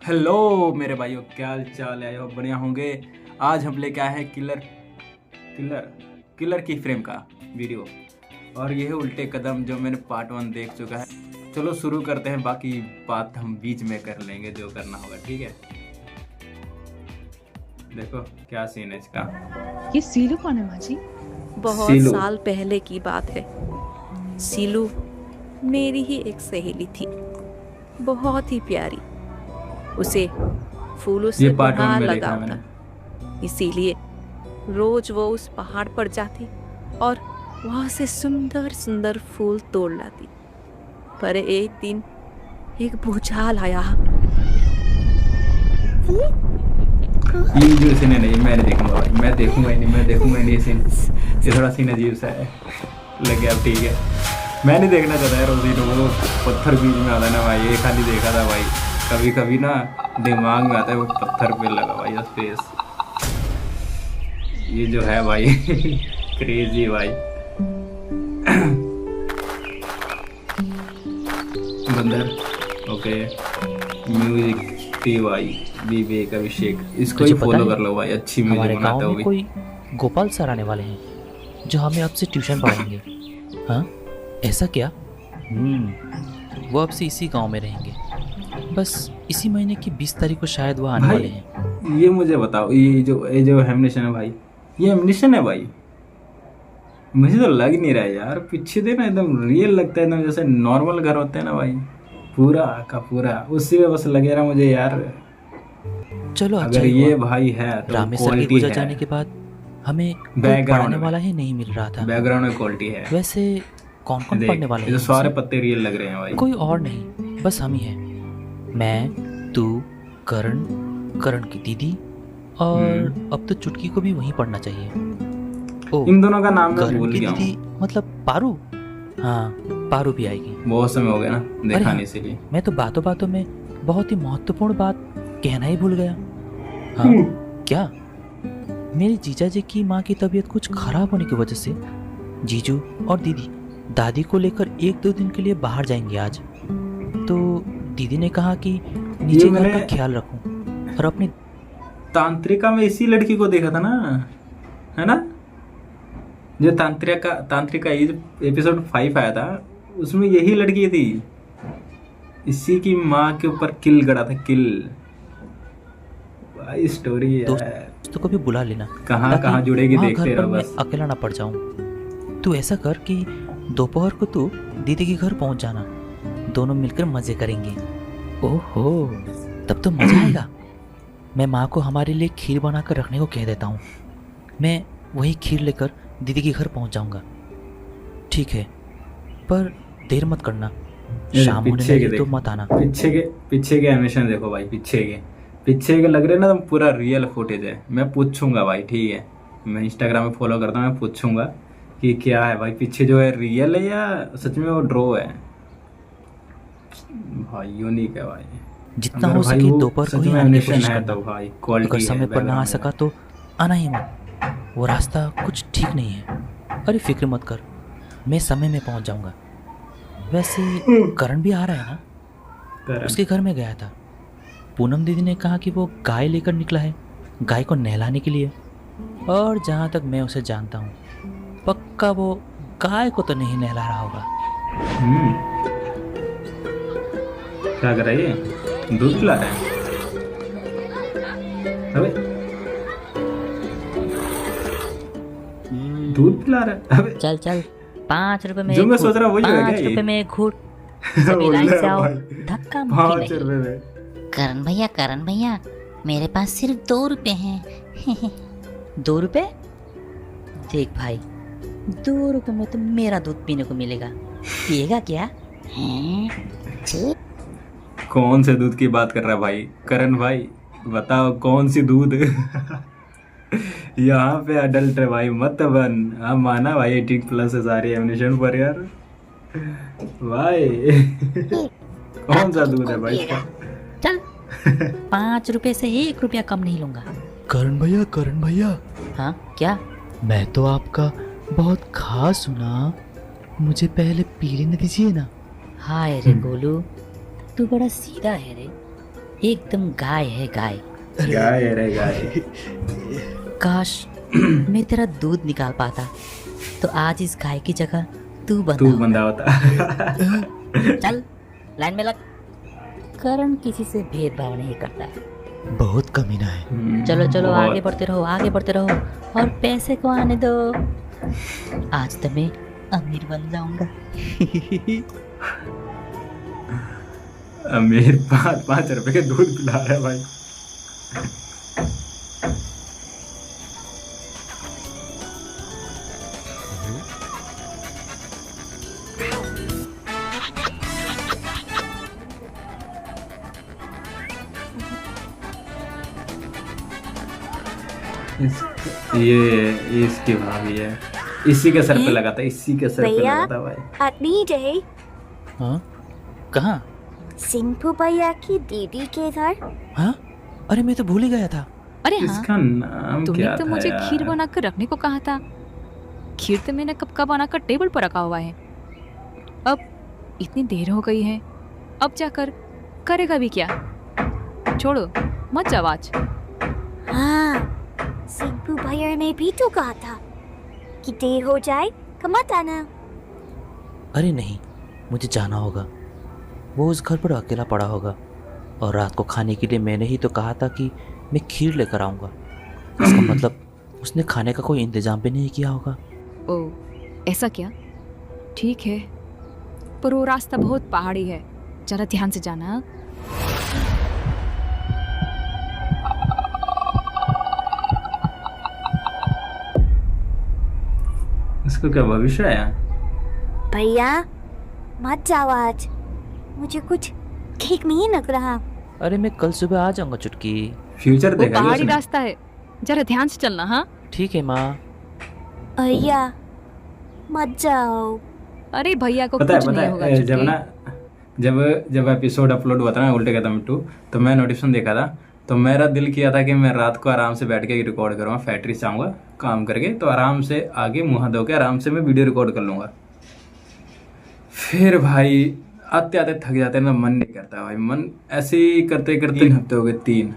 Hello मेरे भाइयों, क्या हाल चाल है? हो बढ़िया होंगे। आज हम लेके आए हैं किलर किलर किलर की फ्रेम का वीडियो। और ये है उल्टे कदम, जो मैंने पार्ट 1 देख चुका है। चलो शुरू करते हैं, बाकी बात हम बीच में कर लेंगे जो करना होगा, ठीक है। देखो क्या सीन है इसका। ये सीलू कौन है माँ जी? बहुत सीलू। साल पहले की बात है। सीलू मेरी ही एक सहेली थी, बहुत ही प्यारी। उसे फूलों से ये पार्ट 1 बड़ा में देखा लगाव मैंने। था, इसीलिए रोज वो उस पहाड़ पर जाती और वहां से सुंदर सुंदर फूल तोड़ लाती। पर एक दिन एक भूचाल आया। ये जो सीन है नहीं, मैं नहीं देखूंगा भाई, मैं देखूंगा ही नहीं ये सीन। ये थोड़ा सीन अजीब सा है, लग गया। अब ठीक है, मैं नहीं देखना चाहता यार। उसी वो पत्थर बीच में आता है ना भाई, ये खाली देखा था भाई। कभी कभी ना दिमाग में आता है वो पत्थर पे लगा भाई स्पेस। ये जो है भाई क्रेजी भाई। बंदर ओके। म्यूजिक टी भाई, विवेक अभिषेक, इसको ही तुझे पता फॉलो है, कर लो भाई। अच्छी म्यूजिक हमारे बनाता गांव है वो में भी। कोई गोपाल सर आने वाले हैं जो हमें अब से ट्यूशन पढ़ाएंगे। हाँ, ऐसा क्या? वो अब से इसी गांव में रहेंगे। बस इसी महीने की 20 तारीख को शायद वो आने वाले हैं। भाई ये मुझे बताओ, ये जो एमिनेशन है भाई, ये एमिनेशन है भाई? मुझे तो लग नहीं रहा है यार। पीछे देखना एकदम रियल लगता है, एकदम जैसे नॉर्मल घर होते हैं ना भाई, पूरा का पूरा उसी में बस लगे रहा मुझे यार। चलो अच्छा अगर ही ये हुआ। भाई है तो रामेश्वर की क्वालिटी गुजर है। जाने के बाद हमें कोई बैकग्राउंड पढ़ाने में वाला ही नहीं मिल रहा था। बैकग्राउंड में क्वालिटी है। वैसे कौन कौन देख, पढ़ने वाले ये हैं तो सारे हमसे? पत्ते रियल लग रहे हैं भाई। कोई और नहीं, बस हम ही हैं। मैं, तू, करण की दीदी, और अब तो चुटकी को भी वहीं पढ़ना चाहिए। ओ, इन दोनों का नाम मैं करण भूल की गया दीदी हूँ। मतलब पारू। हाँ, पारू भी आएगी। बहुत समय हो गया ना अरे देखा हाँ, नहीं, इसीलिए। मैं तो बातों बातों में बहुत ही महत्वपूर्ण बात कहना ही भूल गया। हाँ, क्या? मेरी जीजा जी की माँ की तबीयत कुछ खराब होने की वजह से जीजू और दीदी दादी को लेकर 1-2 दिन के लिए बाहर जाएंगे आज। तो दीदी ने कहा कि नीचे घर का ख्याल रखूं और अपनी तांत्रिका में इसी लड़की को देखा था ना, है ना? जो तांत्रिका ये जो एपिसोड 5 आया था, उसमें यही लड़की थी। इसी की माँ के ऊपर किल गड़ा था, किल भाई। स्टोरी है, दोस्तों को भी बुला लेना, कहाँ ताकि कहाँ जुड़ेगी वहाँ देखते घर पर रहो मैं बस। अकेला ना पड़ जाऊं। तू ऐसा कर कि दोपहर को तू दीदी के घर पहुंच जाना, दोनों मिलकर मजे करेंगे। ओहो, तब तो मजा आएगा। मैं माँ को हमारे लिए खीर बनाकर रखने को कह देता हूँ। मैं वही खीर लेकर दीदी के घर पहुंच जाऊंगा। ठीक है, पर देर मत करना, शाम होने पीछे के लगी तो देख, मत आना। पीछे के एनिमेशन देखो भाई। पीछे के लग रहे ना, तो पूरा रियल फुटेज है। मैं पूछूंगा भाई, ठीक है। मैं इंस्टाग्राम में फॉलो करता हूँ, मैं पूछूंगा कि क्या है भाई पीछे, जो है रियल है या सच में वो ड्रॉ है भाई। यूनिक है भाई। जितना अगर हो भाई सके वो दोपहर को सच ही में आने की एनिमेशन कोशिश है करना। तो भाई अगर क्वालिटी है। समय पर ना आ बैकग्राउंड सका तो आना ही मत, वो रास्ता कुछ ठीक नहीं है। अरे फिक्र मत कर, मैं समय में पहुंच जाऊंगा। वैसे करण भी आ रहा है ना? में। उसके घर में गया था। पूनम दीदी ने कहा कि वो गाय लेकर निकला है, गाय को नहलाने के लिए। और जहाँ तक मैं उसे जानता हूँ, पक्का वो गाय को तो नहीं नहला रहा होगा। क्या कर रहा है ये? दूध पिला रहा है? अबे दूध पिला रहा है? अबे चल चल, 5 रुपए में जो एक मैं घूंट, सोच रहा हूँ वही होगा क्या 5 ये? रुपए में एक घूट। सभी लाइन से आओ, धक्का मुक्की 5 नहीं। रुपए में। करण भैया, मेरे पास सिर्फ 2 रुपए हैं। 2 रुपए? देख भाई, 2 रुपए में तो मेरा दूध पीने को मिलेगा। पिएगा क्या? कौन से दूध की बात कर रहा है भाई करण भाई? बताओ कौन सी दूध? यहाँ पे अडल्ट है भाई, मत बन। हाँ माना भाई, 18+ है सारी एमिनेशन पर यार भाई। कौन सा दूध है भाई इसका? चल, 5 रुपए से 1 रुपया कम नहीं लूंगा। करण भैया, हाँ क्या? मैं तो आपका बहुत खास सुना, मुझे पहले पी लेने दीजिए ना। हाय रे गोलू, तू बड़ा सीधा है रे। एकदम गाय है गाय। गाय है रे गाय। काश मैं तेरा दूध निकाल पाता, तो आज इस गाय की जगह तू तू बंदा बंदा होता। होता। चल लाइन में लग। करण किसी से भेदभाव नहीं करता। बहुत कमीना है। चलो चलो बहुत। आगे बढ़ते रहो और पैसे को आने दो। आज तो मैं अमीर बन जाऊंगा। अमीर 5-5 रुपए के दूध पिला रहा है भाई। ये इसकी भाभी है। इसी के सर पे लगा था, इसी के सर पे भैया? लगा था भाई। आदमी जय हाँ कहाँ? सिंपू भैया की दीदी के घर। हाँ अरे मैं तो भूल ही गया था। अरे हाँ, इसका नाम तुमने क्या तो था मुझे यार? खीर बनाकर रखने को कहा था। खीर तो मैंने कब का बनाकर टेबल पर रखा हुआ है। अब इतनी देर हो गई है, अब जाकर करेगा भी क्या? छोड़ो, मत जाओ आज। हाँ, सिंपू भैया ने भी तो कहा था कि देर हो जाए तो मत आना। अरे नहीं, मुझे जाना होगा। वो उस घर पर अकेला पड़ा होगा और रात को खाने के लिए मैंने ही तो कहा था कि मैं खीर लेकर आऊँगा। इसका मतलब उसने खाने का कोई इंतजाम भी नहीं किया होगा। ओ, ऐसा क्या? ठीक है, पर वो रास्ता बहुत पहाड़ी है, जरा ध्यान से जाना। इसको क्या भविष्य आया? भैया मत जाओ आज, मुझे कुछ ठीक नहीं लग रहा। अरे मैं कल सुबह आ जाऊँगा चुटकी। फ्यूचर वो देखा पहाड़ी रास्ता है, जरा ध्यान से चलना। हाँ, ठीक है माँ। भैया मत जाओ। अरे भैया को पता है कुछ नहीं होगा। जब चुटकी। ना जब एपिसोड अपलोड हुआ था ना उल्टे कदम 2, तो मैं नोटिफिकेशन देखा था, तो मेरा दिल किया था कि मैं रात को आराम से बैठ के रिकॉर्ड करूँगा। फैक्ट्री से आऊँगा काम करके, तो आराम से आगे मुँह धो के आराम से मैं वीडियो रिकॉर्ड कर लूँगा। फिर भाई आते आते थक जाते हैं ना, मन नहीं करता भाई। मन ऐसे ही करते करते 3 हफ्ते हो गए, 3।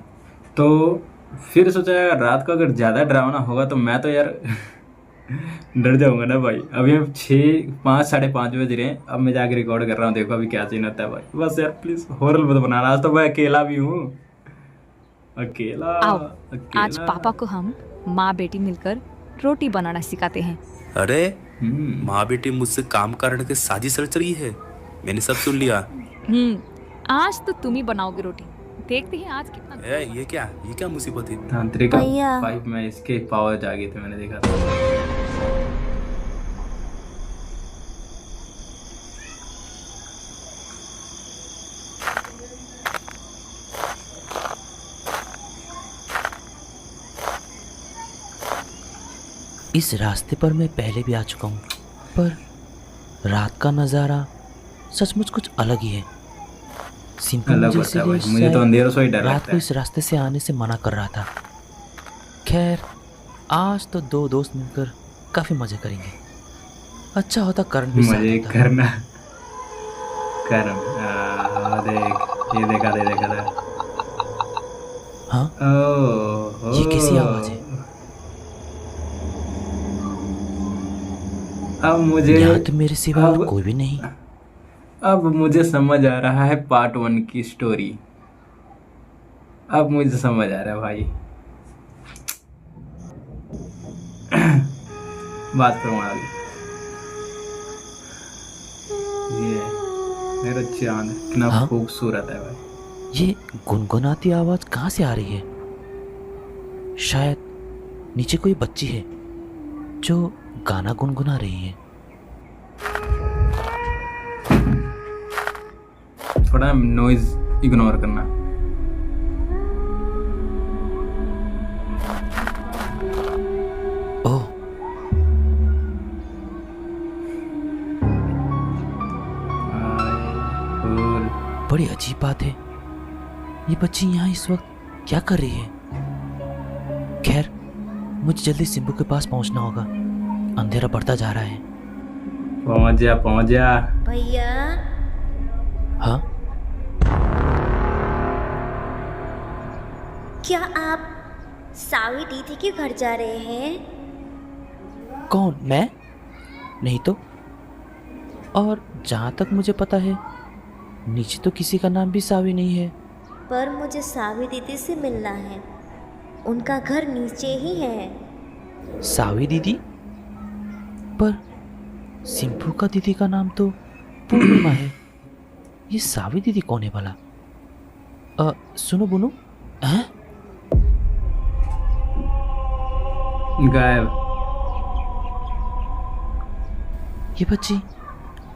तो फिर सोचा यार रात को अगर ज़्यादा डरावना होगा तो मैं तो यार डर जाऊंगा ना भाई। अभी हम 5 साढ़े 5 बज रहे हैं, अब मैं जाके रिकॉर्ड कर रहा हूँ। देखो अभी क्या सीन होता है भाई। बस यार प्लीज हॉरर मत बनाना। आज तो मैं अकेला भी हूँ, अकेला। आओ, अकेला। आज पापा को हम माँ बेटी मिलकर रोटी बनाना सिखाते हैं। अरे हम्म, माँ बेटी मुझसे काम करने के साजिश रच रही है। मैंने सब सुन लिया। आज तो तुम ही बनाओगे रोटी। देखते हैं आज कितना। ये क्या मुसीबत है? तांत्रिक भैया। 5 में इसके पावर जागे थे, मैंने देखा था। इस रास्ते पर मैं पहले भी आ चुका हूँ, पर रात का नज़ारा सचमुच कुछ अलग ही है। सिंपल अलग मुझे होता है भाई, इसीलिए मुझे तो शायद अंधेरों से ही डर रात लगता को है। इस रास्ते से आने से मना कर रहा था। खैर आज तो 2 दोस्त मिलकर काफ़ी मज़े करेंगे। अच्छा होता करण भी साथ मजे होता। करना। देख ये देखा था। हाँ ओह, ये कैसी आवाज़ है? अब मुझे यहाँ तो मेरे सिवा और अब- कोई भी नहीं। अब मुझे समझ आ रहा है पार्ट 1 की स्टोरी। अब मुझे समझ आ रहा है भाई। बात करूँगा अभी। ये मेरा चांद कितना हाँ? खूबसूरत है भाई। ये गुनगुनाती आवाज़ कहाँ से आ रही है? शायद नीचे कोई बच्ची है जो गाना गुनगुना रही है। थोड़ा नॉइज इग्नोर करना। ओह फूल। बड़ी अजीब बात है, ये बच्ची यहाँ इस वक्त क्या कर रही है? खैर मुझे जल्दी सिंबू के पास पहुँचना होगा, अंधेरा बढ़ता जा रहा है। पहुंच जा। भैया हाँ क्या आप सावी दीदी के घर जा रहे हैं? कौन, मैं? नहीं तो। और जहाँ तक मुझे पता है नीचे तो किसी का नाम भी सावी नहीं है। पर मुझे सावी दीदी से मिलना है, उनका घर नीचे ही है। सावी दीदी? पर सिंपू का दीदी का नाम तो पूर्णिमा है। ये सावी दीदी कौन है भला? सुनो बुनू, हैं? गायब। ये बच्ची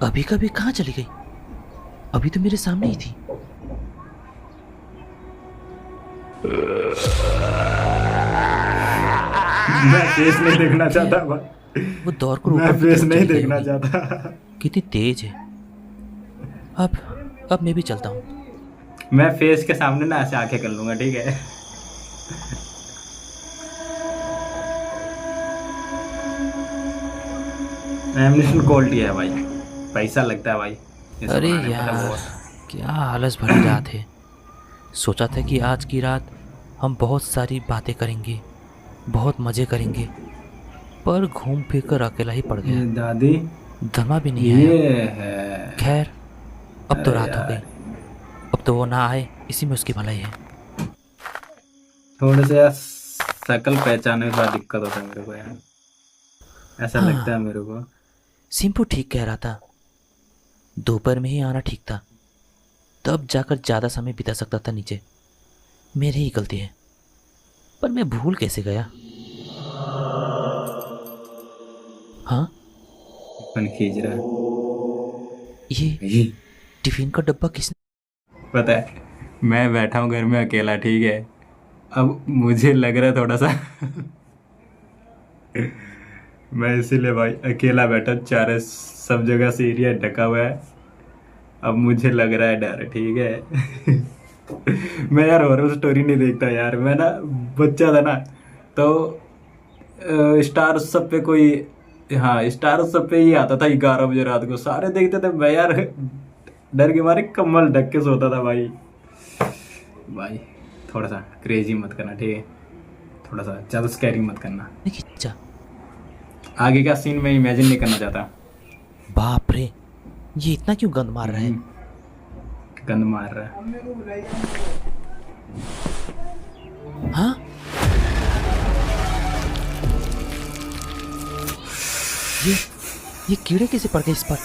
अभी कभी कहाँ चली गई? अभी तो मेरे सामने ही थी। मैं फेस नहीं देखना चाहता भाई। वो दौड़ कर मैं ऊपर की फेस तरफ नहीं चली गई देखना होगी। चाहता। कितनी तेज है। अब मैं भी चलता हूँ। मैं फेस के सामने ना ऐसे आंखें कर लूंगा, ठीक है? एमिनेशन क्वालिटी है भाई, पैसा लगता है भाई ये सब अरे बनाने में, पता है यार, बहुत। क्या आलस भरी रात है। सोचा था कि आज की रात हम बहुत सारी बातें करेंगे, बहुत मज़े करेंगे, पर घूम फिर कर अकेला ही पड़ ये गया। दादी दमा भी नहीं आया। ये है। खैर, अब तो अरे रात हो गई। अब तो वो ना आए, इसी में उसकी भलाई है। थोड़े से यार शक्ल पहचानने में थोड़ा दिक्कत होता है मेरे को यार, ऐसा हाँ। लगता है मेरे को। सिंपू ठीक कह रहा था, दोपहर में ही आना ठीक था, तब जाकर ज़्यादा समय बिता सकता था नीचे। मेरी ही गलती है, पर मैं भूल कैसे गया? हाँ, मन खींच रहा ये टिफिन का डब्बा किसने? पता है, मैं बैठा हूँ घर में अकेला, ठीक है? अब मुझे लग रहा है थोड़ा सा मैं इसीलिए भाई अकेला बैठा, चारे सब जगह से एरिया ढका हुआ है। अब मुझे लग रहा है डर, ठीक है? मैं यार हॉरर स्टोरी नहीं देखता यार। मैं ना बच्चा था ना, तो स्टार उत्सव पे कोई, हाँ स्टार उत्सव पे ही आता था 11 बजे रात को, सारे देखते थे। मैं यार डर के मारे कम्बल ढक के सोता था भाई। भाई थोड़ा सा क्रेजी मत करना, ठीक है? थोड़ा सा ज़्यादा स्कैरी मत करना। खींचा। आगे का सीन मैं इमेजिन नहीं करना चाहता। बाप रे, ये इतना क्यों गंद मार रहा है? गंद मार रहा है। हाँ, ये कीड़े कैसे पड़ गए इस पर?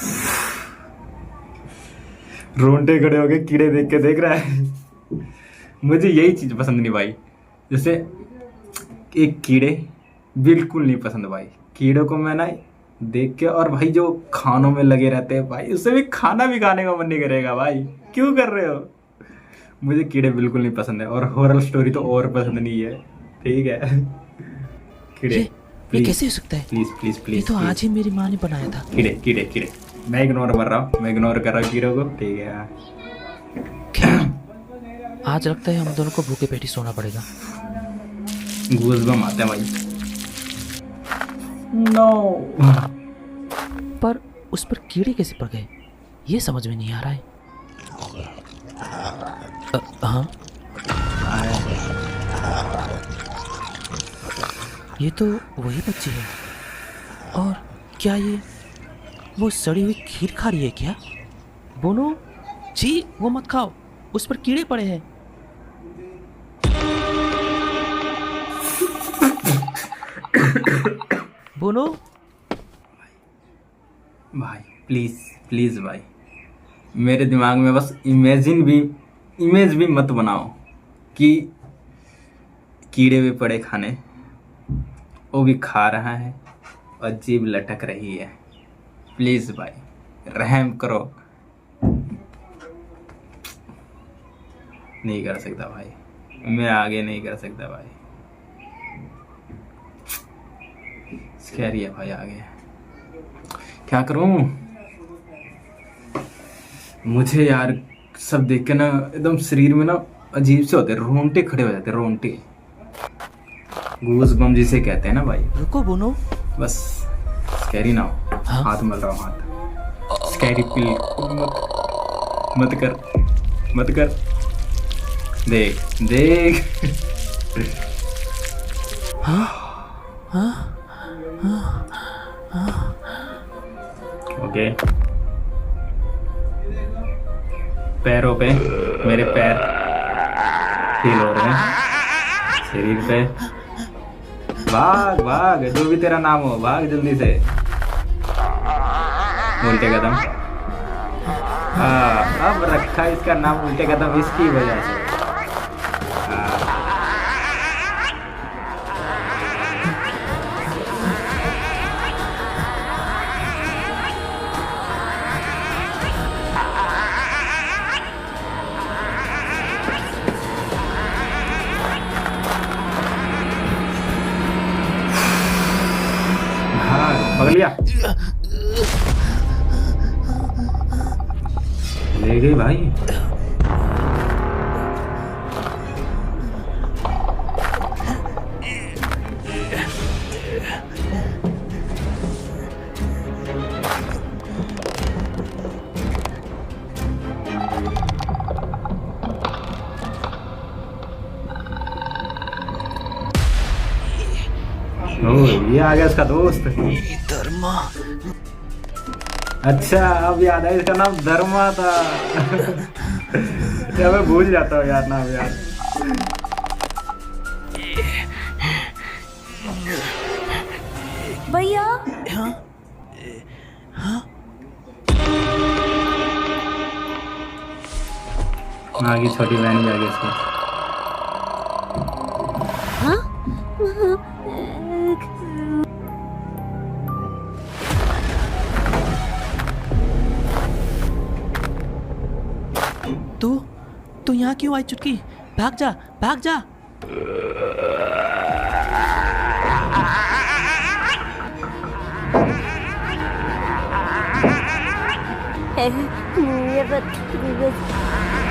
रोंटे खड़े हो गए, कीड़े देख के देख रहा है। मुझे यही चीज पसंद नहीं भाई, जैसे एक कीड़े बिल्कुल नहीं पसंद भाई। कीड़ों को मैं ना देख के, और भाई जो खानों में लगे रहते हैं भाई, उससे भी खाना भी खाने का मन नहीं करेगा भाई। क्यों कर रहे हो? मुझे कीड़े बिल्कुल नहीं पसंद है, और हॉरर स्टोरी तो और पसंद नहीं है, ठीक है? कीड़े ये कैसे हो सकता है? प्लीज प्लीज ये प्लीज। तो आज ही मेरी माँ ने बनाया था। कीड़े कीड़े कीड़े, मैं इग्नोर कर रहा हूँ, मैं इग्नोर कर रहा हूँ कीड़ों को, ठीक है? खैर, आज लगता है हम दोनों को भूखे पेटी सोना पड़ेगा। गूज़बम्प आते हैं भाई। नो। पर उस पर कीड़े कैसे पड़ गए, ये समझ में नहीं आ रहा है। हाँ, ये तो वही बच्ची है। और क्या ये वो सड़ी हुई खीर खा रही है क्या? बोनो जी, वो मत खाओ, उस पर कीड़े पड़े हैं। बोनो भाई प्लीज प्लीज भाई, मेरे दिमाग में बस इमेज भी मत बनाओ कि कीड़े भी पड़े खाने, वो भी खा रहा है और जीभ लटक रही है। प्लीज भाई रहम करो। नहीं कर सकता भाई, मैं आगे नहीं कर सकता भाई। स्कैरी है भाई, आगे क्या करूं? मुझे यार सब देख के ना एकदम शरीर में ना अजीब से होते, रोंगटे खड़े हो जाते, रोंगटे। गूज़बम्प जिसे कहते हैं ना भाई। रुको बोनो, बस स्कैरी ना हो। हाँ? हाथ मल रहा हूँ, हाथ स्कैरी पिल मत कर, मत कर। देख देख ओके, पैरों पे मेरे पैर फील हो रहे हैं, शरीर पे। भाग भाग, जो भी तेरा नाम हो, भाग जल्दी से। उल्टे कदम। हाँ, अब रखा इसका नाम उल्टे कदम इसकी वजह से। पकड़ लिया, ले गई भाई। ये आ गया इसका दोस्त धर्मा। अच्छा, अब याद है, इसका नाम धर्मा था। क्या मैं भूल जाता हूँ यार नाम यार। भैया आगे छोटी बहन भी आ गई इसकी। तू यहाँ क्यों आई चुटकी? भाग जा, भाग जा।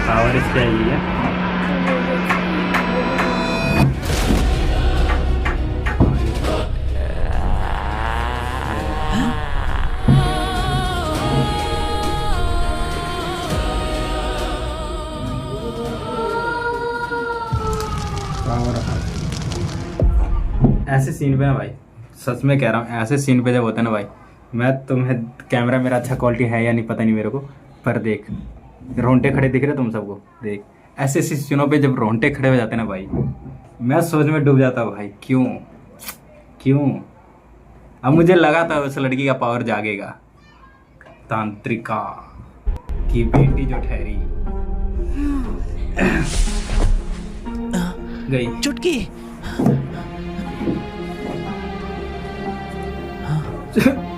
पावर इसकी आई है। ऐसे सीन पे ना भाई, सच में कह रहा हूँ, ऐसे सीन पे जब होता है ना भाई, मैं तुम्हें कैमरा मेरा अच्छा क्वालिटी है या नहीं पता नहीं मेरे को, पर देख रोंगटे खड़े दिख रहे तुम सबको। देख ऐसे सीनों पे जब रोंगटे खड़े हो जाते हैं ना भाई, मैं सोच में डूब जाता हूँ भाई, क्यों क्यों। अब मुझे लगा था उस लड़की का पावर जागेगा, तांत्रिका की बेटी जो ठहरी गई। चुटकी,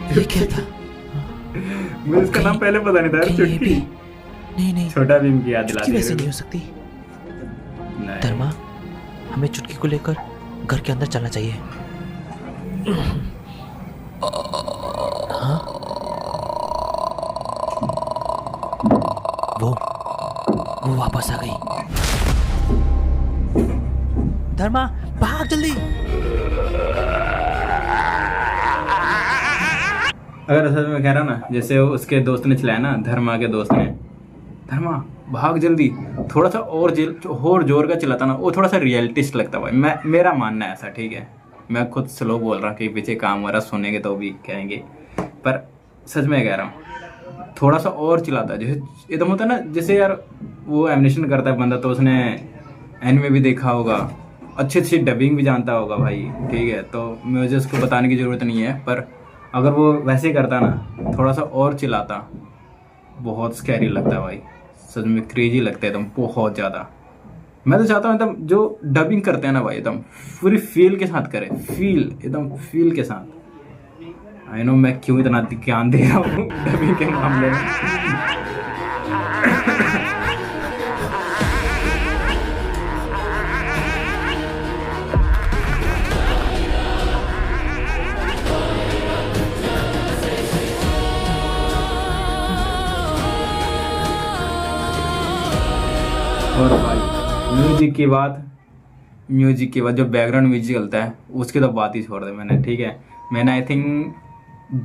ये क्या था? मुझे इसका नाम पहले पता नहीं था यार, ये चुटकी। भी नहीं, छोटा भीम की याद दिला चुटकी दी वैसे मेरे नहीं को। हो सकती। नहीं। धर्मा, हमें चुटकी को लेकर घर के अंदर चलना चाहिए। हाँ? वो वापस आ गई। धर्मा, भाग जल्दी। अगर असल में कह रहा ना, जैसे वो उसके दोस्त ने चलाया ना, धर्मा के दोस्त ने, धर्मा भाग जल्दी, थोड़ा सा और जोर का चलाता ना, वो थोड़ा सा रियलिस्टिक लगता भाई। मेरा मानना है ऐसा, ठीक है। मैं खुद स्लो बोल रहा कि पीछे काम हो रहा, सुनेंगे तो भी कहेंगे, पर सच में कह रहा हूँ, थोड़ा सा और चिल्लाता है। जैसे एकदम होता है ना, जैसे यार वो एनिमेशन करता है बंदा, तो उसने एनिमे भी देखा होगा, अच्छी अच्छी डबिंग भी जानता होगा भाई, ठीक है। तो मुझे उसको बताने की ज़रूरत नहीं है, पर अगर वो वैसे ही करता ना, थोड़ा सा और चिल्लाता, बहुत स्कैरी लगता है भाई, सच में क्रेजी लगता है एकदम, बहुत ज़्यादा। मैं तो चाहता हूँ एकदम जो डबिंग करते हैं ना भाई, एकदम पूरी फील के साथ करें, एकदम फील के साथ। आई नो मैं क्यों इतना ध्यान दे रहा हूँ डबिंग के मामले में। और भाई म्यूजिक की बात जो बैकग्राउंड म्यूजिक चलता है, उसकी तो बात ही छोड़ दे मैंने, ठीक है। मैंने आई थिंक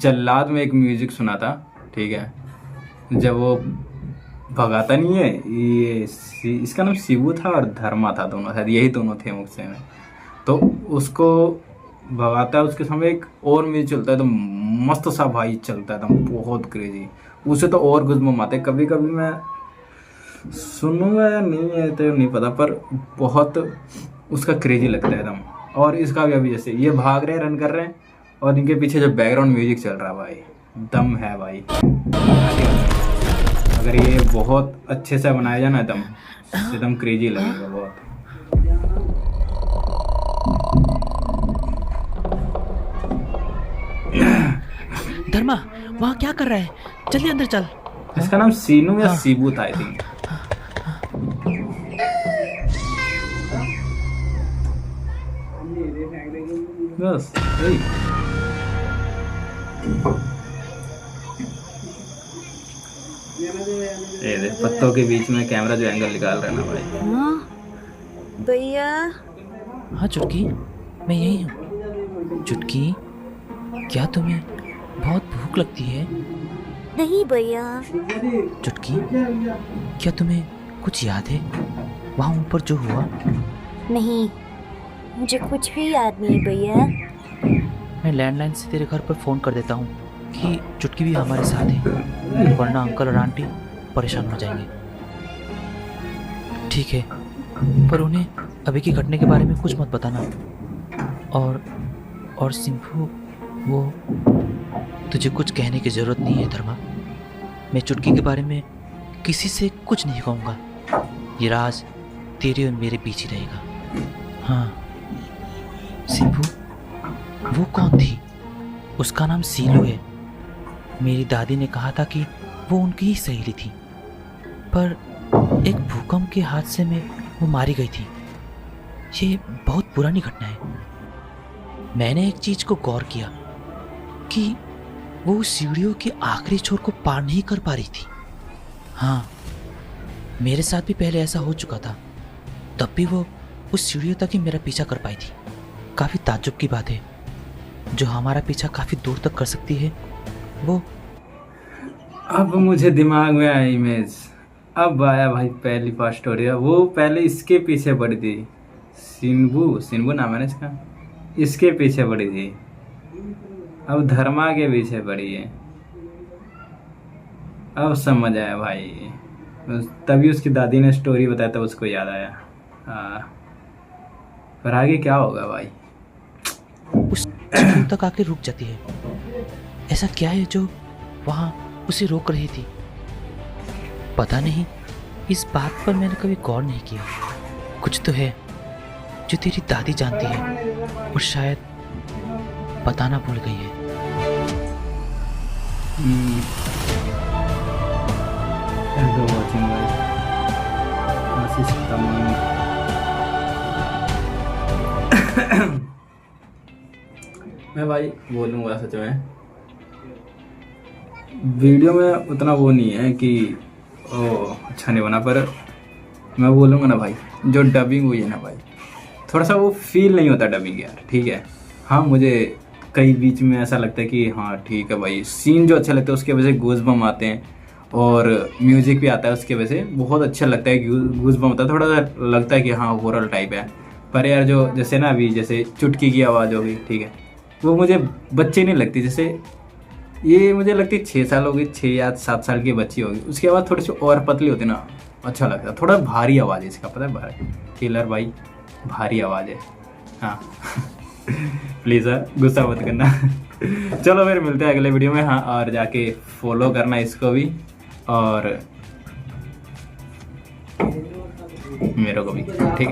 जल्लाद में एक म्यूजिक सुना था, ठीक है, जब वो भगाता नहीं है ये इसका नाम शिबू था और धर्मा था, दोनों शायद यही दोनों थे मुझसे में। तो उसको भगाता है, उसके सामने एक और म्यूजिक चलता है, तो मस्त सा भाई चलता है एकदम बहुत क्रेजी। उसे तो और गुज़बम आते, कभी कभी मैं सुनूंगा या नहीं है तो नहीं पता, पर बहुत उसका क्रेजी लगता है एकदम। और इसका भी अभी जैसे ये भाग रहे हैं, रन कर रहे हैं, और इनके पीछे जो बैकग्राउंड म्यूजिक चल रहा है भाई, दम है भाई। अगर ये बहुत अच्छे से बनाया जाए ना एकदम क्रेजी लगेगा बहुत। धर्मा वहाँ क्या कर रहा है? जल्दी अंदर चल। इसका नाम सीनू या सीबू था आई थिंक। बस यही। ये देख पत्तों के बीच में कैमरा जो एंगल निकाल रहा है ना भाई। हाँ भैया, हाँ चुटकी, मैं यही हूँ। चुटकी, क्या तुम्हें बहुत भूख लगती है? नहीं भैया। चुटकी, क्या तुम्हें कुछ याद है वहाँ ऊपर जो हुआ? नहीं, मुझे कुछ भी याद नहीं भैया। मैं लैंडलाइन से तेरे घर पर फ़ोन कर देता हूँ कि चुटकी भी हमारे साथ है, वरना अंकल और आंटी परेशान हो जाएंगे। ठीक है, पर उन्हें अभी की घटने के बारे में कुछ मत बताना। और सिंपू, वो तुझे कुछ कहने की ज़रूरत नहीं है धर्मा। मैं चुटकी के बारे में किसी से कुछ नहीं कहूँगा। ये राज तेरे और मेरे बीच ही रहेगा। हाँ सिंपू, वो कौन थी? उसका नाम सीलू है। मेरी दादी ने कहा था कि वो उनकी ही सहेली थी, पर एक भूकंप के हादसे में वो मारी गई थी। ये बहुत पुरानी घटना है। मैंने एक चीज़ को गौर किया कि वो सीढ़ियों के आखिरी छोर को पार नहीं कर पा रही थी। हाँ, मेरे साथ भी पहले ऐसा हो चुका था, तब भी वो उस सीढ़ियों तक ही मेरा पीछा कर पाई थी। काफ़ी ताज्जुब की बात है, जो हमारा पीछा काफ़ी दूर तक कर सकती है वो। अब मुझे दिमाग में आया इमेज, अब आया भाई पहली पार्ट स्टोरी। वो पहले इसके पीछे पड़ी थी, सिंबू नाम है ना इसका, इसके पीछे पड़ी थी, अब धर्मा के पीछे पड़ी है। अब समझ आया भाई, तभी उसकी दादी ने स्टोरी बताया तब उसको याद आया। हाँ, पर आगे क्या होगा भाई? उस सीढ़ियों तक आके रुक जाती है। ऐसा क्या है जो वहाँ उसे रोक रही थी? पता नहीं, इस बात पर मैंने कभी गौर नहीं किया। कुछ तो है जो तेरी दादी जानती है और शायद बताना भूल गई है। मैं भाई बोलूँगा सच में, वीडियो में उतना वो नहीं है कि अच्छा नहीं बना, पर मैं बोलूँगा ना भाई, जो डबिंग हुई है ना भाई, थोड़ा सा वो फील नहीं होता डबिंग यार। ठीक है, हाँ मुझे कई बीच में ऐसा लगता है कि हाँ ठीक है भाई, सीन जो अच्छा लगता है उसके वजह से गूज़बम आते हैं, और म्यूज़िक भी आता है उसके वजह से बहुत अच्छा लगता है, गूज़बम होता है, थोड़ा सा लगता है कि हाँ हॉरर टाइप है। पर यार जो जैसे ना अभी जैसे चुटकी की आवाज़ होगी, ठीक है, वो मुझे बच्चे नहीं लगती। जैसे ये मुझे लगती 6 साल होगी, 6 या 7 साल की बच्ची होगी, उसके बाद थोड़ी सी और पतली होती ना, अच्छा लगता है। थोड़ा भारी आवाज़ है इसका, पता है भाई किलर भाई, भारी आवाज़ है। हाँ प्लीज़ सर गुस्सा मत करना। चलो फिर मिलते हैं अगले वीडियो में। हाँ, और जाके फॉलो करना इसको भी और मेरे को भी, ठीक है।